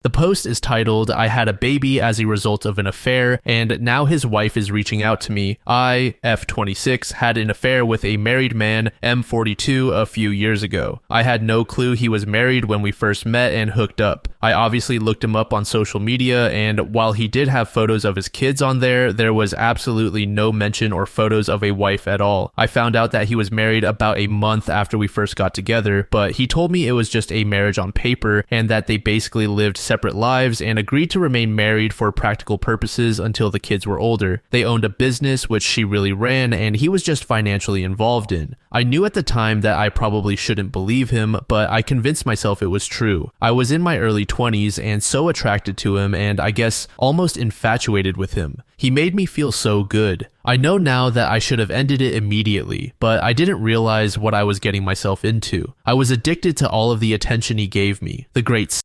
The post is titled, "I had a baby as a result of an affair, and now his wife is reaching out to me. I, F26, had an affair with a married man, M42, a few years ago. I had no clue he was married when we first met and hooked up. I obviously looked him up on social media, and while he did have photos of his kids on there was absolutely no mention or photos of a wife at all. I found out that he was married about a month after we first got together, but he told me it was just a marriage on paper and that they basically lived separate lives and agreed to remain married for practical purposes until the kids were older. They owned a business which she really ran and he was just financially involved in. I knew at the time that I probably shouldn't believe him, but I convinced myself it was true. I was in my early 20s and so attracted to him and I guess almost infatuated with him. He made me feel so good. I know now that I should have ended it immediately, but I didn't realize what I was getting myself into. I was addicted to all of the attention he gave me, the great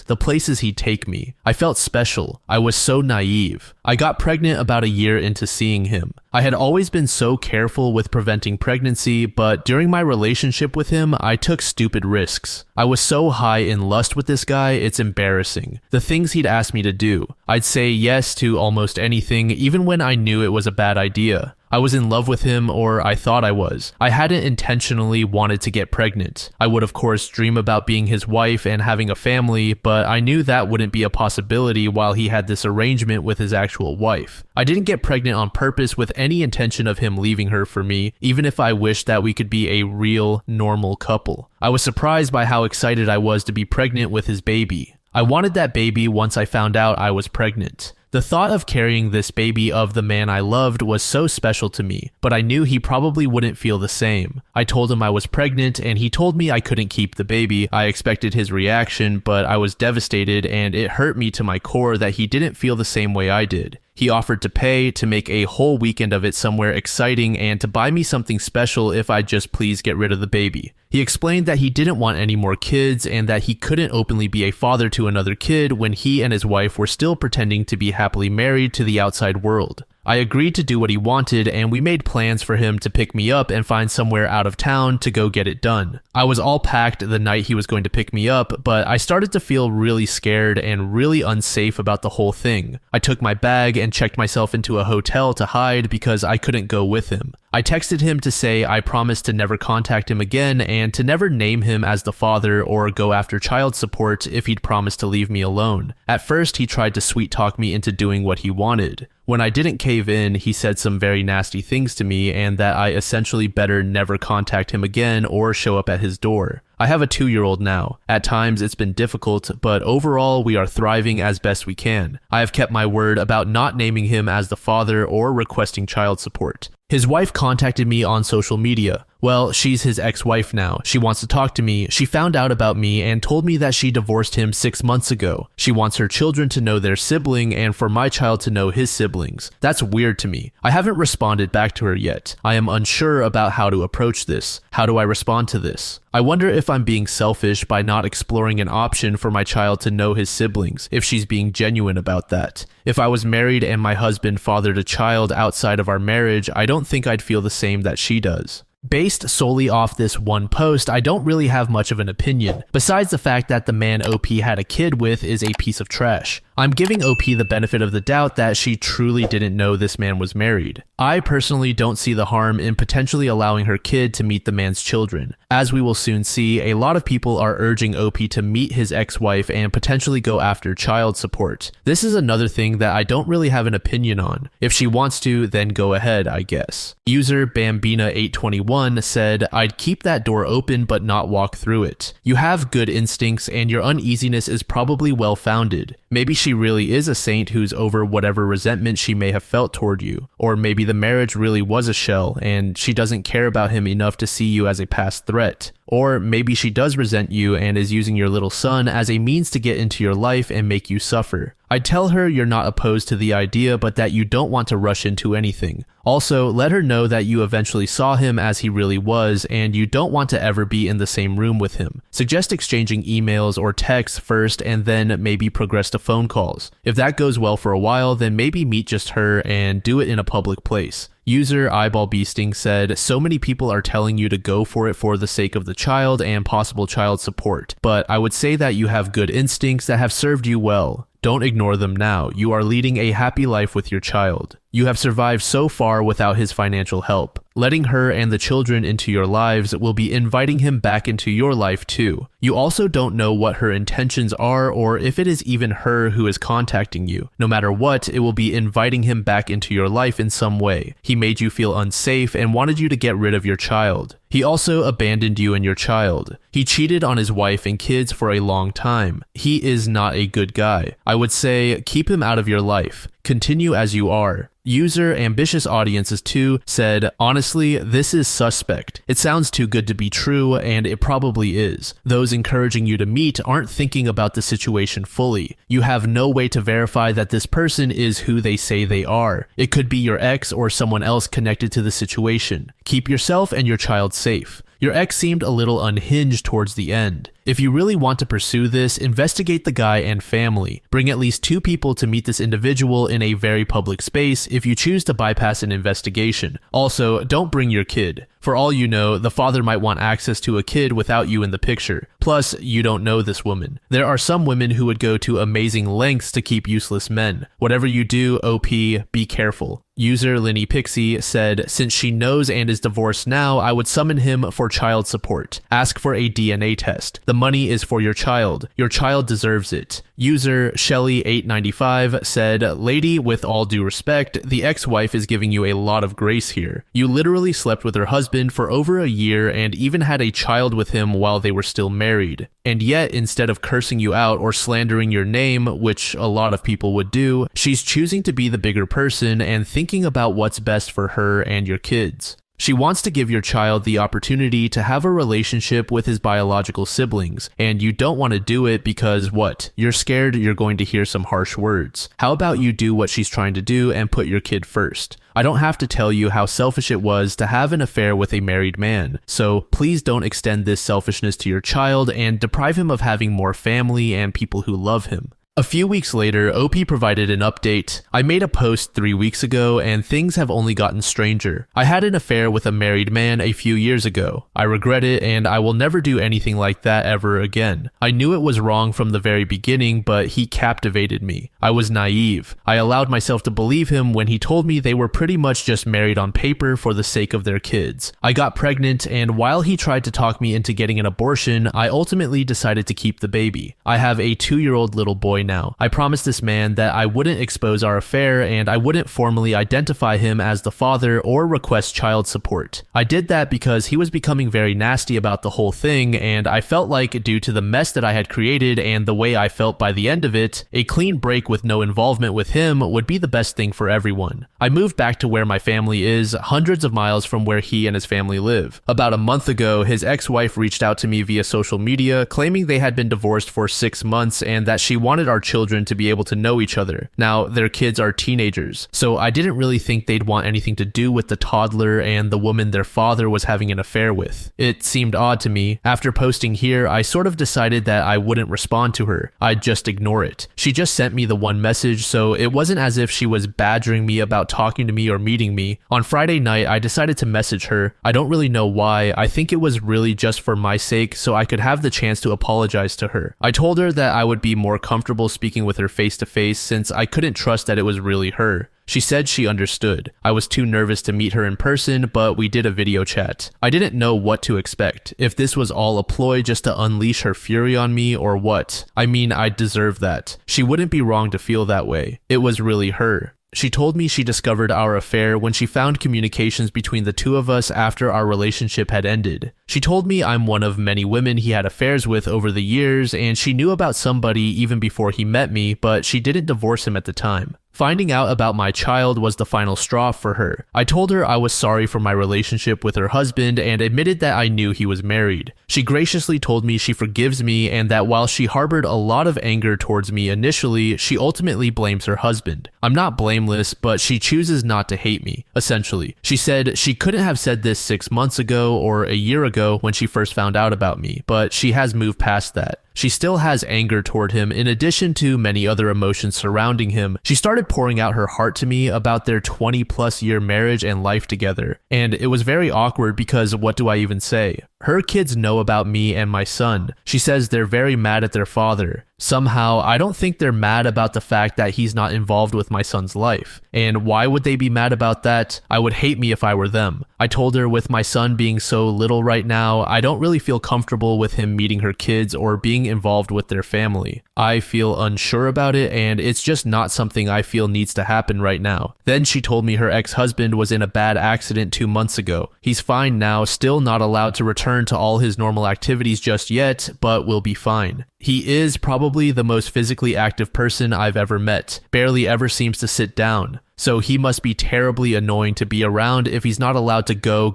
the places he'd take me. I felt special. I was so naive. I got pregnant about a year into seeing him. I had always been so careful with preventing pregnancy, but during my relationship with him, I took stupid risks. I was so high in lust with this guy, it's embarrassing. The things he'd ask me to do. I'd say yes to almost anything, even when I knew it was a bad idea. I was in love with him, or I thought I was. I hadn't intentionally wanted to get pregnant. I would of course dream about being his wife and having a family, but I knew that wouldn't be a possibility while he had this arrangement with his actual wife. I didn't get pregnant on purpose with any intention of him leaving her for me, even if I wished that we could be a real, normal couple. I was surprised by how excited I was to be pregnant with his baby. I wanted that baby once I found out I was pregnant. The thought of carrying this baby of the man I loved was so special to me, but I knew he probably wouldn't feel the same. I told him I was pregnant and he told me I couldn't keep the baby. I expected his reaction, but I was devastated and it hurt me to my core that he didn't feel the same way I did. He offered to pay, to make a whole weekend of it somewhere exciting, and to buy me something special if I'd just please get rid of the baby. He explained that he didn't want any more kids and that he couldn't openly be a father to another kid when he and his wife were still pretending to be happily married to the outside world. I agreed to do what he wanted and we made plans for him to pick me up and find somewhere out of town to go get it done. I was all packed the night he was going to pick me up, but I started to feel really scared and really unsafe about the whole thing. I took my bag and checked myself into a hotel to hide because I couldn't go with him. I texted him to say I promised to never contact him again and to never name him as the father or go after child support if he'd promised to leave me alone. At first, he tried to sweet talk me into doing what he wanted. When I didn't cave in, he said some very nasty things to me and that I essentially better never contact him again or show up at his door. I have a 2-year-old now. At times it's been difficult, but overall we are thriving as best we can. I have kept my word about not naming him as the father or requesting child support. His wife contacted me on social media. Well, she's his ex-wife now. She wants to talk to me. She found out about me and told me that she divorced him 6 months ago. She wants her children to know their sibling and for my child to know his siblings. That's weird to me. I haven't responded back to her yet. I am unsure about how to approach this. How do I respond to this? I wonder if I'm being selfish by not exploring an option for my child to know his siblings, if she's being genuine about that. If I was married and my husband fathered a child outside of our marriage, I don't think I'd feel the same that she does. Based solely off this one post, I don't really have much of an opinion, besides the fact that the man OP had a kid with is a piece of trash. I'm giving OP the benefit of the doubt that she truly didn't know this man was married. I personally don't see the harm in potentially allowing her kid to meet the man's children. As we will soon see, a lot of people are urging OP to meet his ex-wife and potentially go after child support. This is another thing that I don't really have an opinion on. If she wants to, then go ahead, I guess. User Bambina821 said, "I'd keep that door open but not walk through it. You have good instincts and your uneasiness is probably well-founded. Maybe she really is a saint who's over whatever resentment she may have felt toward you. Or maybe the marriage really was a shell and she doesn't care about him enough to see you as a past threat. Or maybe she does resent you and is using your little son as a means to get into your life and make you suffer. I'd tell her you're not opposed to the idea, but that you don't want to rush into anything. Also, let her know that you eventually saw him as he really was and you don't want to ever be in the same room with him. Suggest exchanging emails or texts first and then maybe progress to phone calls. If that goes well for a while, then maybe meet just her and do it in a public place. User Eyeball Beasting said, so many people are telling you to go for it for the sake of the child and possible child support, but I would say that you have good instincts that have served you well. Don't ignore them now. You are leading a happy life with your child. You have survived so far without his financial help. Letting her and the children into your lives will be inviting him back into your life too. You also don't know what her intentions are or if it is even her who is contacting you. No matter what, it will be inviting him back into your life in some way. He made you feel unsafe and wanted you to get rid of your child. He also abandoned you and your child. He cheated on his wife and kids for a long time. He is not a good guy. I would say keep him out of your life. Continue as you are. User Ambitious Audiences 2 said, honestly, this is suspect. It sounds too good to be true, and it probably is. Those encouraging you to meet aren't thinking about the situation fully. You have no way to verify that this person is who they say they are. It could be your ex or someone else connected to the situation. Keep yourself and your child safe. Your ex seemed a little unhinged towards the end. If you really want to pursue this, investigate the guy and family. Bring at least 2 people to meet this individual in a very public space if you choose to bypass an investigation. Also, don't bring your kid. For all you know, the father might want access to a kid without you in the picture. Plus, you don't know this woman. There are some women who would go to amazing lengths to keep useless men. Whatever you do, OP, be careful. User Linny Pixie said, since she knows and is divorced now, I would summon him for child support. Ask for a DNA test. The money is for your child. Your child deserves it. User Shelly895 said, lady, with all due respect, the ex-wife is giving you a lot of grace here. You literally slept with her husband for over a year and even had a child with him while they were still married. And yet, instead of cursing you out or slandering your name, which a lot of people would do, she's choosing to be the bigger person and thinking about what's best for her and your kids. She wants to give your child the opportunity to have a relationship with his biological siblings, and you don't want to do it because what? You're scared you're going to hear some harsh words. How about you do what she's trying to do and put your kid first? I don't have to tell you how selfish it was to have an affair with a married man, so please don't extend this selfishness to your child and deprive him of having more family and people who love him. A few weeks later, OP provided an update. I made a post 3 weeks ago and things have only gotten stranger. I had an affair with a married man a few years ago. I regret it and I will never do anything like that ever again. I knew it was wrong from the very beginning, but he captivated me. I was naive. I allowed myself to believe him when he told me they were pretty much just married on paper for the sake of their kids. I got pregnant and while he tried to talk me into getting an abortion, I ultimately decided to keep the baby. I have a 2-year-old little boy now. I promised this man that I wouldn't expose our affair and I wouldn't formally identify him as the father or request child support. I did that because he was becoming very nasty about the whole thing and I felt like due to the mess that I had created and the way I felt by the end of it, a clean break with no involvement with him would be the best thing for everyone. I moved back to where my family is, hundreds of miles from where he and his family live. About a month ago, his ex-wife reached out to me via social media claiming they had been divorced for 6 months and that she wanted our children to be able to know each other. Now, their kids are teenagers, so I didn't really think they'd want anything to do with the toddler and the woman their father was having an affair with. It seemed odd to me. After posting here, I sort of decided that I wouldn't respond to her. I'd just ignore it. She just sent me the one message, so it wasn't as if she was badgering me about talking to me or meeting me. On Friday night, I decided to message her. I don't really know why. I think it was really just for my sake, so I could have the chance to apologize to her. I told her that I would be more comfortable speaking with her face to face since I couldn't trust that it was really her. She said she understood. I was too nervous to meet her in person, but we did a video chat. I didn't know what to expect, if this was all a ploy just to unleash her fury on me or what. I mean, I deserve that. She wouldn't be wrong to feel that way. It was really her. She told me she discovered our affair when she found communications between the two of us after our relationship had ended. She told me I'm one of many women he had affairs with over the years, and she knew about somebody even before he met me, but she didn't divorce him at the time. Finding out about my child was the final straw for her. I told her I was sorry for my relationship with her husband and admitted that I knew he was married. She graciously told me she forgives me and that while she harbored a lot of anger towards me initially, she ultimately blames her husband. I'm not blameless, but she chooses not to hate me, essentially. She said she couldn't have said this 6 months ago or a year ago when she first found out about me, but she has moved past that. She still has anger toward him in addition to many other emotions surrounding him. She started pouring out her heart to me about their 20+ year marriage and life together, and it was very awkward because what do I even say? Her kids know about me and my son. She says they're very mad at their father. Somehow, I don't think they're mad about the fact that he's not involved with my son's life. And why would they be mad about that? I would hate me if I were them. I told her with my son being so little right now, I don't really feel comfortable with him meeting her kids or being involved with their family. I feel unsure about it, and it's just not something I feel needs to happen right now. Then she told me her ex-husband was in a bad accident 2 months ago. He's fine now, still not allowed to return to all his normal activities just yet, but will be fine. He is probably the most physically active person I've ever met, barely ever seems to sit down. So he must be terribly annoying to be around if he's not allowed to go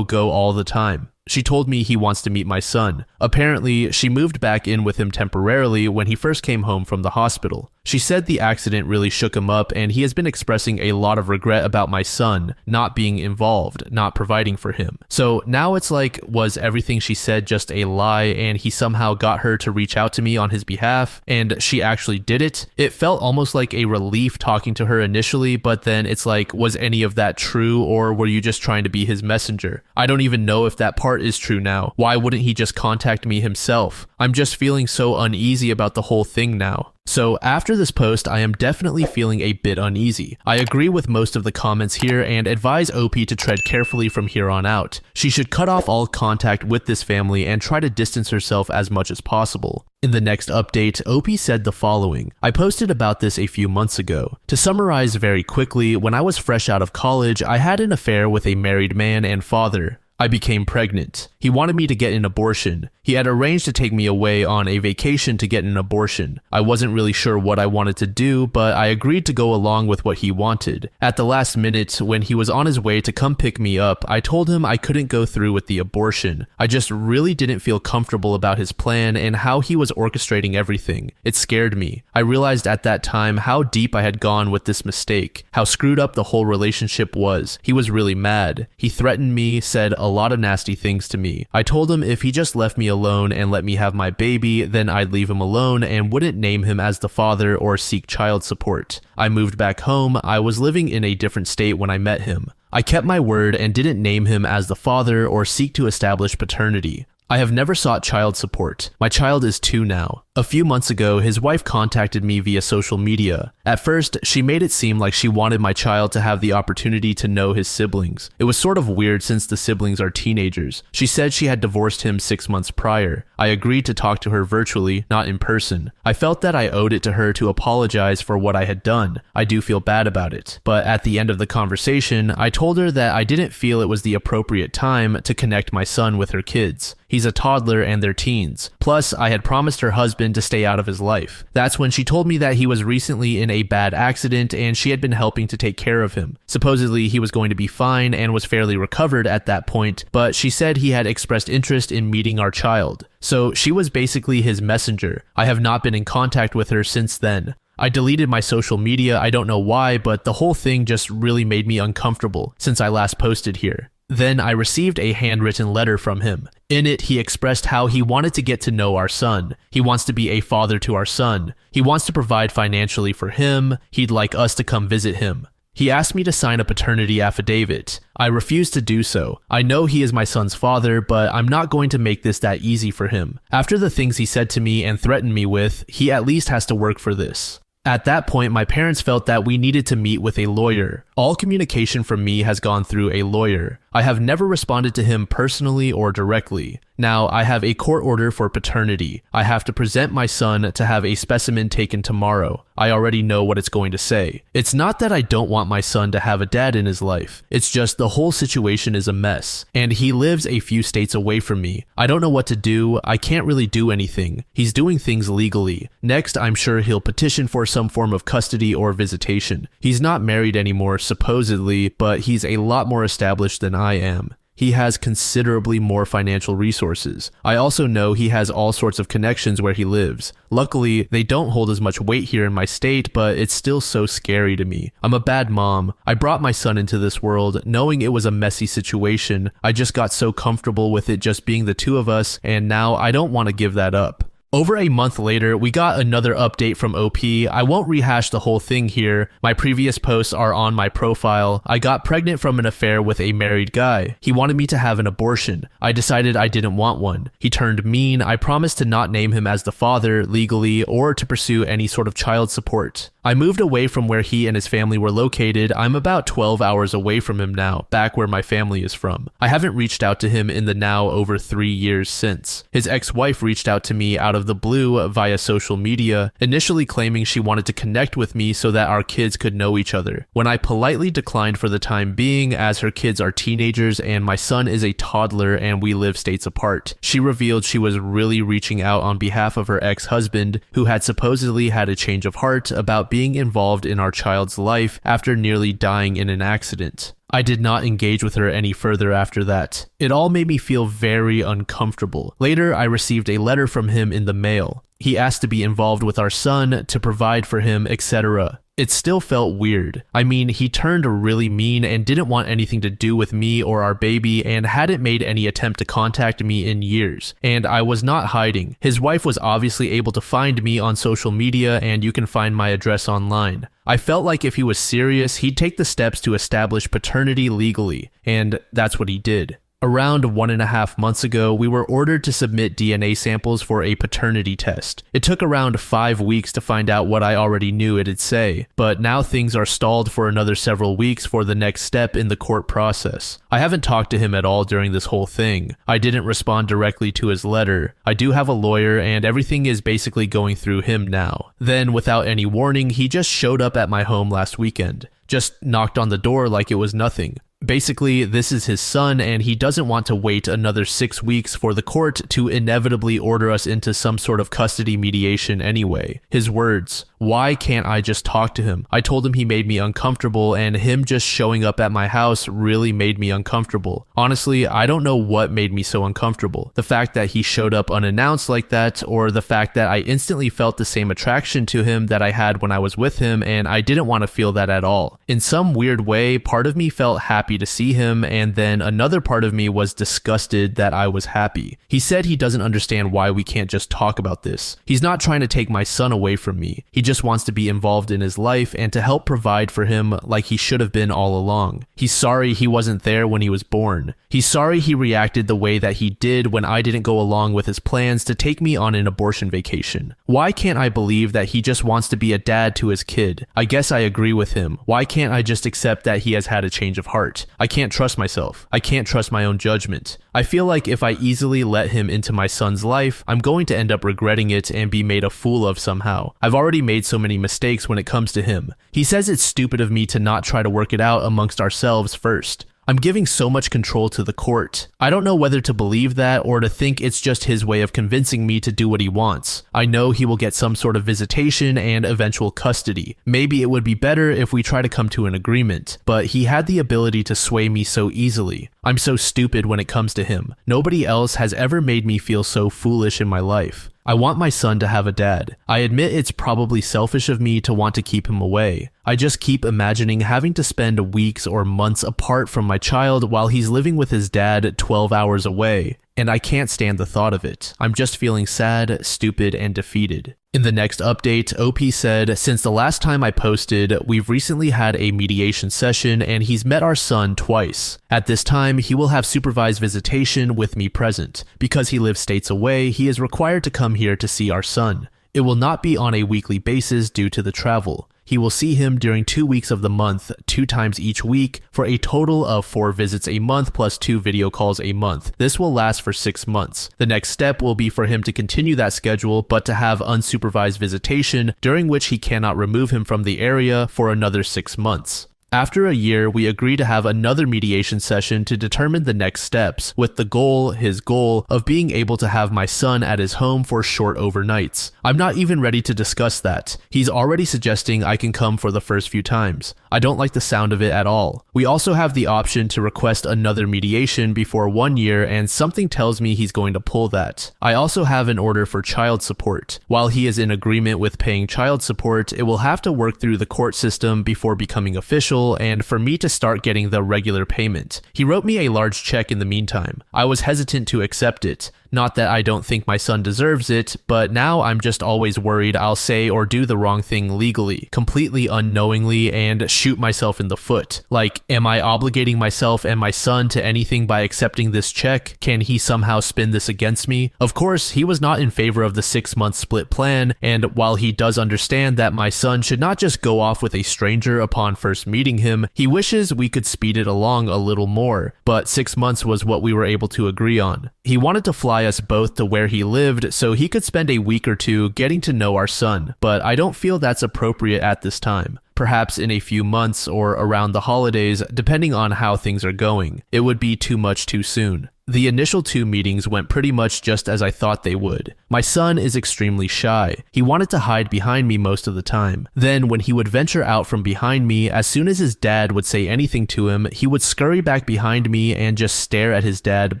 all the time. She told me he wants to meet my son. Apparently, she moved back in with him temporarily when he first came home from the hospital. She said the accident really shook him up, and he has been expressing a lot of regret about my son not being involved, not providing for him. So now it's like, was everything she said just a lie and he somehow got her to reach out to me on his behalf and she actually did it? It felt almost like a relief talking to her initially, but then it's like, was any of that true, or were you just trying to be his messenger? I don't even know if that part is true now. Why wouldn't he just contact me himself? I'm just feeling so uneasy about the whole thing now. So after this post, I am definitely feeling a bit uneasy. I agree with most of the comments here and advise OP to tread carefully from here on out. She should cut off all contact with this family and try to distance herself as much as possible. In the next update, OP said the following. I posted about this a few months ago. To summarize very quickly, when I was fresh out of college, I had an affair with a married man and father. I became pregnant. He wanted me to get an abortion. He had arranged to take me away on a vacation to get an abortion. I wasn't really sure what I wanted to do, but I agreed to go along with what he wanted. At the last minute, when he was on his way to come pick me up, I told him I couldn't go through with the abortion. I just really didn't feel comfortable about his plan and how he was orchestrating everything. It scared me. I realized at that time how deep I had gone with this mistake, how screwed up the whole relationship was. He was really mad. He threatened me, said a lot of nasty things to me. I told him if he just left me alone and let me have my baby, then I'd leave him alone and wouldn't name him as the father or seek child support. I moved back home. I was living in a different state when I met him. I kept my word and didn't name him as the father or seek to establish paternity. I have never sought child support. My child is 2 now. A few months ago, his wife contacted me via social media. At first, she made it seem like she wanted my child to have the opportunity to know his siblings. It was sort of weird since the siblings are teenagers. She said she had divorced him 6 months prior. I agreed to talk to her virtually, not in person. I felt that I owed it to her to apologize for what I had done. I do feel bad about it. But at the end of the conversation, I told her that I didn't feel it was the appropriate time to connect my son with her kids. He's a toddler and they're teens. Plus, I had promised her husband to stay out of his life. That's when she told me that he was recently in a bad accident and she had been helping to take care of him. Supposedly, he was going to be fine and was fairly recovered at that point, but she said he had expressed interest in meeting our child. So she was basically his messenger. I have not been in contact with her since then. I deleted my social media, I don't know why, but the whole thing just really made me uncomfortable since I last posted here. Then I received a handwritten letter from him. In it, he expressed how he wanted to get to know our son. He wants to be a father to our son. He wants to provide financially for him. He'd like us to come visit him. He asked me to sign a paternity affidavit. I refused to do so. I know he is my son's father, but I'm not going to make this that easy for him. After the things he said to me and threatened me with, he at least has to work for this. At that point, my parents felt that we needed to meet with a lawyer. All communication from me has gone through a lawyer. I have never responded to him personally or directly. Now, I have a court order for paternity. I have to present my son to have a specimen taken tomorrow. I already know what it's going to say. It's not that I don't want my son to have a dad in his life. It's just the whole situation is a mess. And he lives a few states away from me. I don't know what to do. I can't really do anything. He's doing things legally. Next, I'm sure he'll petition for some form of custody or visitation. He's not married anymore, supposedly, but he's a lot more established than I am. He has considerably more financial resources. I also know he has all sorts of connections where he lives. Luckily, they don't hold as much weight here in my state, but it's still so scary to me. I'm a bad mom. I brought my son into this world knowing it was a messy situation. I just got so comfortable with it just being the two of us, and now I don't want to give that up. Over a month later, we got another update from OP. I won't rehash the whole thing here. My previous posts are on my profile. I got pregnant from an affair with a married guy. He wanted me to have an abortion. I decided I didn't want one. He turned mean. I promised to not name him as the father legally or to pursue any sort of child support. I moved away from where he and his family were located. I'm about 12 hours away from him now, back where my family is from. I haven't reached out to him in the now over 3 years since. His ex-wife reached out to me out of the blue via social media, initially claiming she wanted to connect with me so that our kids could know each other. When I politely declined for the time being, as her kids are teenagers and my son is a toddler and we live states apart, she revealed she was really reaching out on behalf of her ex-husband, who had supposedly had a change of heart about being involved in our child's life after nearly dying in an accident. I did not engage with her any further after that. It all made me feel very uncomfortable. Later, I received a letter from him in the mail. He asked to be involved with our son, to provide for him, etc. It still felt weird. I mean, he turned really mean and didn't want anything to do with me or our baby and hadn't made any attempt to contact me in years. And I was not hiding. His wife was obviously able to find me on social media and you can find my address online. I felt like if he was serious, he'd take the steps to establish paternity legally, and that's what he did. Around 1.5 months ago, we were ordered to submit DNA samples for a paternity test. It took around 5 weeks to find out what I already knew it'd say, but now things are stalled for another several weeks for the next step in the court process. I haven't talked to him at all during this whole thing. I didn't respond directly to his letter. I do have a lawyer and everything is basically going through him now. Then, without any warning, he just showed up at my home last weekend. Just knocked on the door like it was nothing. Basically, this is his son and he doesn't want to wait another 6 weeks for the court to inevitably order us into some sort of custody mediation anyway. His words, "Why can't I just talk to him? I told him he made me uncomfortable and him just showing up at my house really made me uncomfortable. Honestly, I don't know what made me so uncomfortable. The fact that he showed up unannounced like that, or the fact that I instantly felt the same attraction to him that I had when I was with him and I didn't want to feel that at all. In some weird way, part of me felt happy to see him and then another part of me was disgusted that I was happy. He said he doesn't understand why we can't just talk about this. He's not trying to take my son away from me. He just wants to be involved in his life and to help provide for him like he should have been all along. He's sorry he wasn't there when he was born. He's sorry he reacted the way that he did when I didn't go along with his plans to take me on an abortion vacation. Why can't I believe that he just wants to be a dad to his kid? I guess I agree with him. Why can't I just accept that he has had a change of heart? I can't trust myself. I can't trust my own judgment. I feel like if I easily let him into my son's life, I'm going to end up regretting it and be made a fool of somehow. I've already made so many mistakes when it comes to him. He says it's stupid of me to not try to work it out amongst ourselves first. I'm giving so much control to the court. I don't know whether to believe that or to think it's just his way of convincing me to do what he wants. I know he will get some sort of visitation and eventual custody. Maybe it would be better if we try to come to an agreement, but he had the ability to sway me so easily. I'm so stupid when it comes to him. Nobody else has ever made me feel so foolish in my life. I want my son to have a dad. I admit it's probably selfish of me to want to keep him away. I just keep imagining having to spend weeks or months apart from my child while he's living with his dad 12 hours away. And I can't stand the thought of it. I'm just feeling sad, stupid, and defeated. In the next update, OP said, since the last time I posted, we've recently had a mediation session and he's met our son twice. At this time, he will have supervised visitation with me present. Because he lives states away, he is required to come here to see our son. It will not be on a weekly basis due to the travel. He will see him during 2 weeks of the month, 2 times each week, for a total of 4 visits a month plus 2 video calls a month. This will last for 6 months. The next step will be for him to continue that schedule, but to have unsupervised visitation, during which he cannot remove him from the area for another 6 months. After a year, we agree to have another mediation session to determine the next steps, with the goal, his goal, of being able to have my son at his home for short overnights. I'm not even ready to discuss that. He's already suggesting I can come for the first few times. I don't like the sound of it at all. We also have the option to request another mediation before 1 year, and something tells me he's going to pull that. I also have an order for child support. While he is in agreement with paying child support, it will have to work through the court system before becoming official, approval and for me to start getting the regular payment. He wrote me a large check in the meantime. I was hesitant to accept it. Not that I don't think my son deserves it, but now I'm just always worried I'll say or do the wrong thing legally, completely unknowingly, and shoot myself in the foot. Like, am I obligating myself and my son to anything by accepting this check? Can he somehow spin this against me? Of course, he was not in favor of the 6-month split plan, and while he does understand that my son should not just go off with a stranger upon first meeting him, he wishes we could speed it along a little more, but 6 months was what we were able to agree on. He wanted to fly us both to where he lived so he could spend a week or two getting to know our son, but I don't feel that's appropriate at this time. Perhaps in a few months or around the holidays, depending on how things are going. It would be too much too soon. The initial 2 meetings went pretty much just as I thought they would. My son is extremely shy. He wanted to hide behind me most of the time. Then, when he would venture out from behind me, as soon as his dad would say anything to him, he would scurry back behind me and just stare at his dad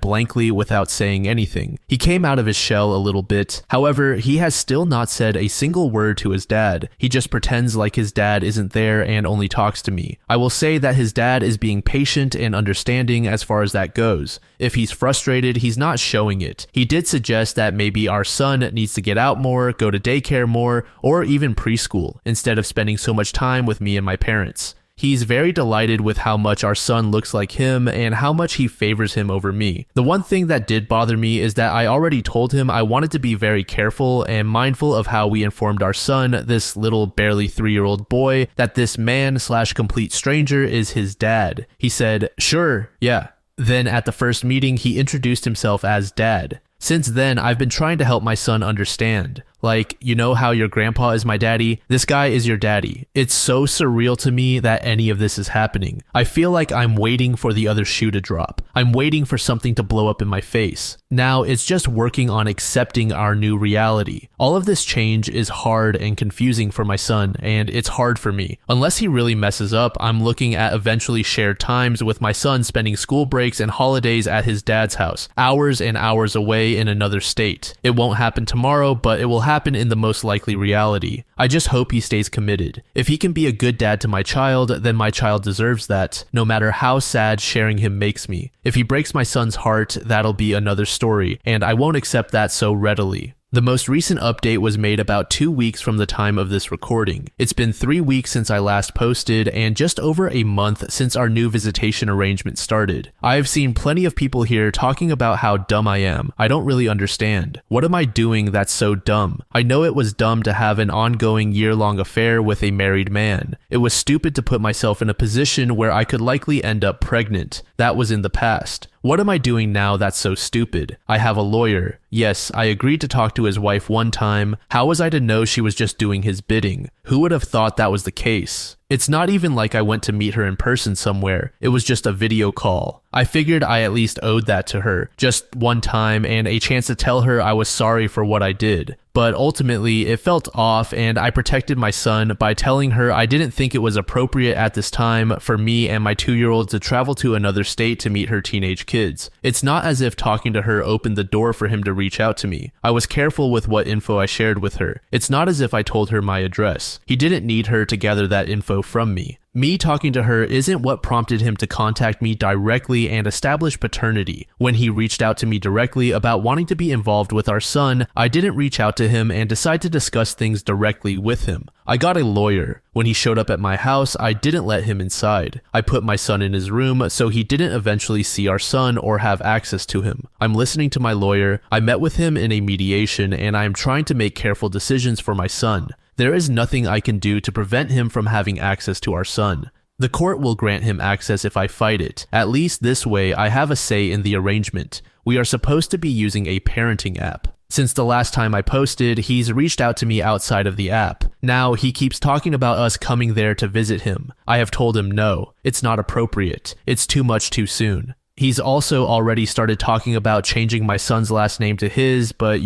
blankly without saying anything. He came out of his shell a little bit. However, he has still not said a single word to his dad. He just pretends like his dad isn't there and only talks to me. I will say that his dad is being patient and understanding as far as that goes. If he's frustrated, he's not showing it. He did suggest that maybe our son needs to get out more, go to daycare more, or even preschool, instead of spending so much time with me and my parents. He's very delighted with how much our son looks like him and how much he favors him over me. The one thing that did bother me is that I already told him I wanted to be very careful and mindful of how we informed our son, this little barely 3-year-old boy, that this man/complete stranger is his dad. He said, "Sure, yeah." Then at the first meeting, he introduced himself as Dad. Since then, I've been trying to help my son understand. Like, you know how your grandpa is my daddy? This guy is your daddy. It's so surreal to me that any of this is happening. I feel like I'm waiting for the other shoe to drop. I'm waiting for something to blow up in my face. Now, it's just working on accepting our new reality. All of this change is hard and confusing for my son, and it's hard for me. Unless he really messes up, I'm looking at eventually shared times with my son spending school breaks and holidays at his dad's house, hours and hours away in another state. It won't happen tomorrow, but it will happen in the most likely reality. I just hope he stays committed. If he can be a good dad to my child, then my child deserves that, no matter how sad sharing him makes me. If he breaks my son's heart, that'll be another story, and I won't accept that so readily. The most recent update was made about 2 weeks from the time of this recording. It's been 3 weeks since I last posted and just over a month since our new visitation arrangement started. I've seen plenty of people here talking about how dumb I am. I don't really understand. What am I doing that's so dumb? I know it was dumb to have an ongoing year-long affair with a married man. It was stupid to put myself in a position where I could likely end up pregnant. That was in the past. What am I doing now that's so stupid? I have a lawyer. Yes, I agreed to talk to his wife one time. How was I to know she was just doing his bidding? Who would have thought that was the case? It's not even like I went to meet her in person somewhere. It was just a video call. I figured I at least owed that to her, just one time and a chance to tell her I was sorry for what I did. But ultimately, it felt off and I protected my son by telling her I didn't think it was appropriate at this time for me and my 2-year-old to travel to another state to meet her teenage kids. It's not as if talking to her opened the door for him to reach out to me. I was careful with what info I shared with her. It's not as if I told her my address. He didn't need her to gather that info from me. Me talking to her isn't what prompted him to contact me directly and establish paternity. When he reached out to me directly about wanting to be involved with our son, I didn't reach out to him and decide to discuss things directly with him. I got a lawyer. When he showed up at my house, I didn't let him inside. I put my son in his room so he didn't eventually see our son or have access to him. I'm listening to my lawyer. I met with him in a mediation and I am trying to make careful decisions for my son. There is nothing I can do to prevent him from having access to our son. The court will grant him access if I fight it. At least this way, I have a say in the arrangement. We are supposed to be using a parenting app. Since the last time I posted, he's reached out to me outside of the app. Now he keeps talking about us coming there to visit him. I have told him no, it's not appropriate. It's too much too soon. He's also already started talking about changing my son's last name to his, but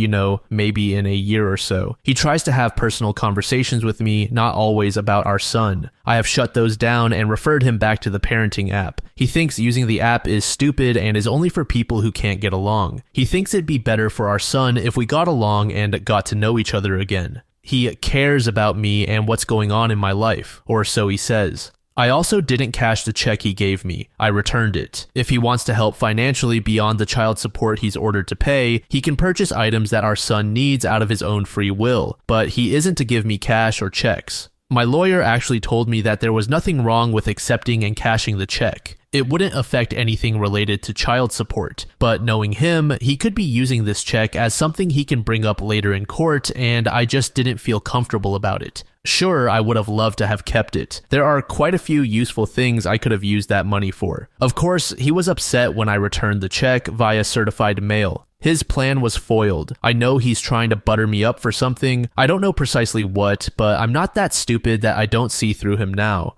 maybe in a year or so. He tries to have personal conversations with me, not always about our son. I have shut those down and referred him back to the parenting app. He thinks using the app is stupid and is only for people who can't get along. He thinks it'd be better for our son if we got along and got to know each other again. He cares about me and what's going on in my life, or so he says. I also didn't cash the check he gave me. I returned it. If he wants to help financially beyond the child support he's ordered to pay, he can purchase items that our son needs out of his own free will, but he isn't to give me cash or checks. My lawyer actually told me that there was nothing wrong with accepting and cashing the check. It wouldn't affect anything related to child support, but knowing him, he could be using this check as something he can bring up later in court, and I just didn't feel comfortable about it. Sure, I would have loved to have kept it. There are quite a few useful things I could have used that money for. Of course, he was upset when I returned the check via certified mail. His plan was foiled. I know he's trying to butter me up for something. I don't know precisely what, but I'm not that stupid that I don't see through him now.